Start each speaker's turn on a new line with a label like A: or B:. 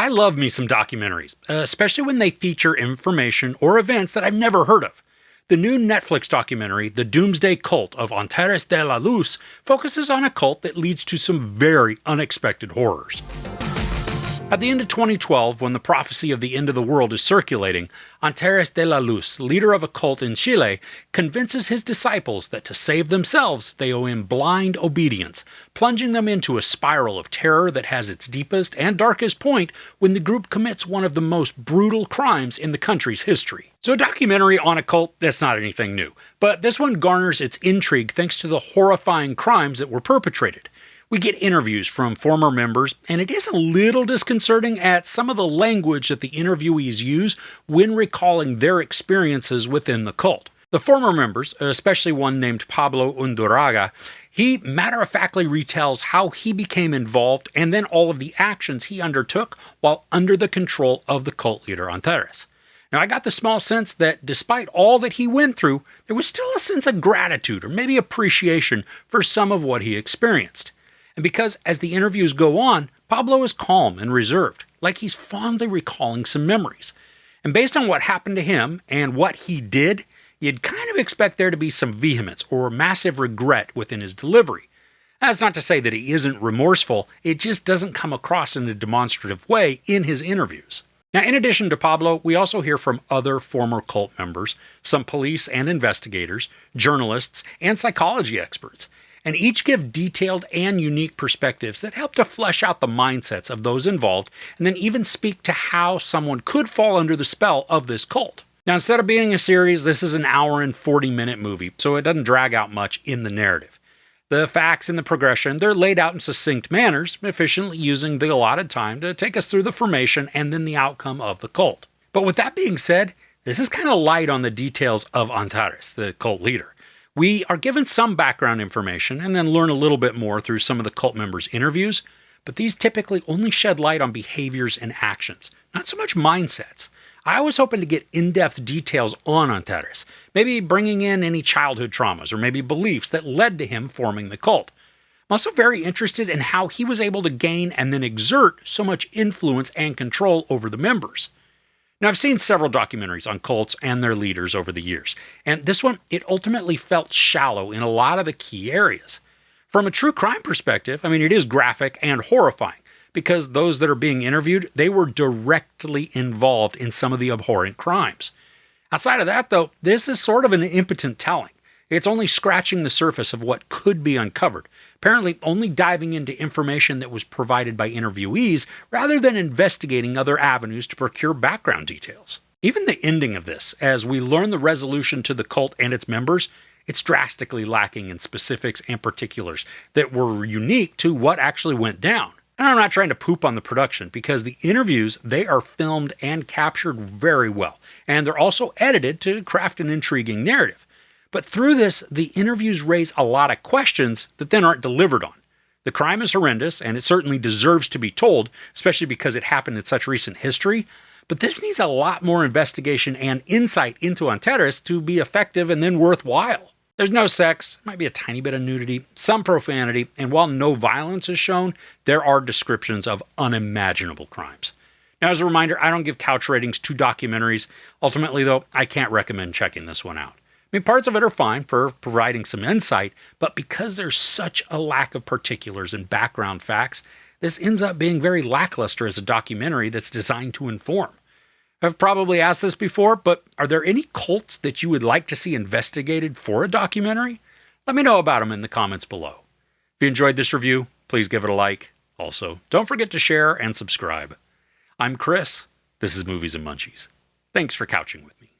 A: I love me some documentaries, especially when they feature information or events that I've never heard of. The new Netflix documentary, The Doomsday Cult of Antares de la Luz, focuses on a cult that leads to some very unexpected horrors. At the end of 2012, when the prophecy of the end of the world is circulating, Antares de la Luz, leader of a cult in Chile, convinces his disciples that to save themselves, they owe him blind obedience, plunging them into a spiral of terror that has its deepest and darkest point when the group commits one of the most brutal crimes in the country's history. So a documentary on a cult, that's not anything new, but this one garners its intrigue thanks to the horrifying crimes that were perpetrated. We get interviews from former members, and it is a little disconcerting at some of the language that the interviewees use when recalling their experiences within the cult. The former members, especially one named Pablo Unduraga, he matter-of-factly retells how he became involved and then all of the actions he undertook while under the control of the cult leader Antares. Now, I got the small sense that despite all that he went through, there was still a sense of gratitude or maybe appreciation for some of what he experienced. And because as the interviews go on, Pablo is calm and reserved, like he's fondly recalling some memories. And based on what happened to him and what he did, you'd kind of expect there to be some vehemence or massive regret within his delivery. That's not to say that he isn't remorseful, it just doesn't come across in a demonstrative way in his interviews. Now, in addition to Pablo, we also hear from other former cult members, some police and investigators, journalists, and psychology experts. And each give detailed and unique perspectives that help to flesh out the mindsets of those involved and then even speak to how someone could fall under the spell of this cult. Now, instead of being a series, this is an hour and 40-minute movie, so it doesn't drag out much in the narrative. The facts and the progression, they're laid out in succinct manners, efficiently using the allotted time to take us through the formation and then the outcome of the cult. But with that being said, this is kind of light on the details of Antares, the cult leader. We are given some background information and then learn a little bit more through some of the cult members' interviews, but these typically only shed light on behaviors and actions, not so much mindsets. I was hoping to get in-depth details on Antares, maybe bringing in any childhood traumas or maybe beliefs that led to him forming the cult. I'm also very interested in how he was able to gain and then exert so much influence and control over the members. Now, I've seen several documentaries on cults and their leaders over the years, and this one, it ultimately felt shallow in a lot of the key areas. From a true crime perspective, it is graphic and horrifying, because those that are being interviewed, they were directly involved in some of the abhorrent crimes. Outside of that, though, this is sort of an impotent telling. It's only scratching the surface of what could be uncovered, apparently only diving into information that was provided by interviewees rather than investigating other avenues to procure background details. Even the ending of this, as we learn the resolution to the cult and its members, it's drastically lacking in specifics and particulars that were unique to what actually went down. And I'm not trying to poop on the production, because the interviews, they are filmed and captured very well, and they're also edited to craft an intriguing narrative. But through this, the interviews raise a lot of questions that then aren't delivered on. The crime is horrendous, and it certainly deserves to be told, especially because it happened in such recent history, but this needs a lot more investigation and insight into Antares to be effective and then worthwhile. There's no sex, might be a tiny bit of nudity, some profanity, and while no violence is shown, there are descriptions of unimaginable crimes. Now, as a reminder, I don't give couch ratings to documentaries. Ultimately, though, I can't recommend checking this one out. Parts of it are fine for providing some insight, but because there's such a lack of particulars and background facts, this ends up being very lackluster as a documentary that's designed to inform. I've probably asked this before, but are there any cults that you would like to see investigated for a documentary? Let me know about them in the comments below. If you enjoyed this review, please give it a like. Also, don't forget to share and subscribe. I'm Chris. This is Movies and Munchies. Thanks for couching with me.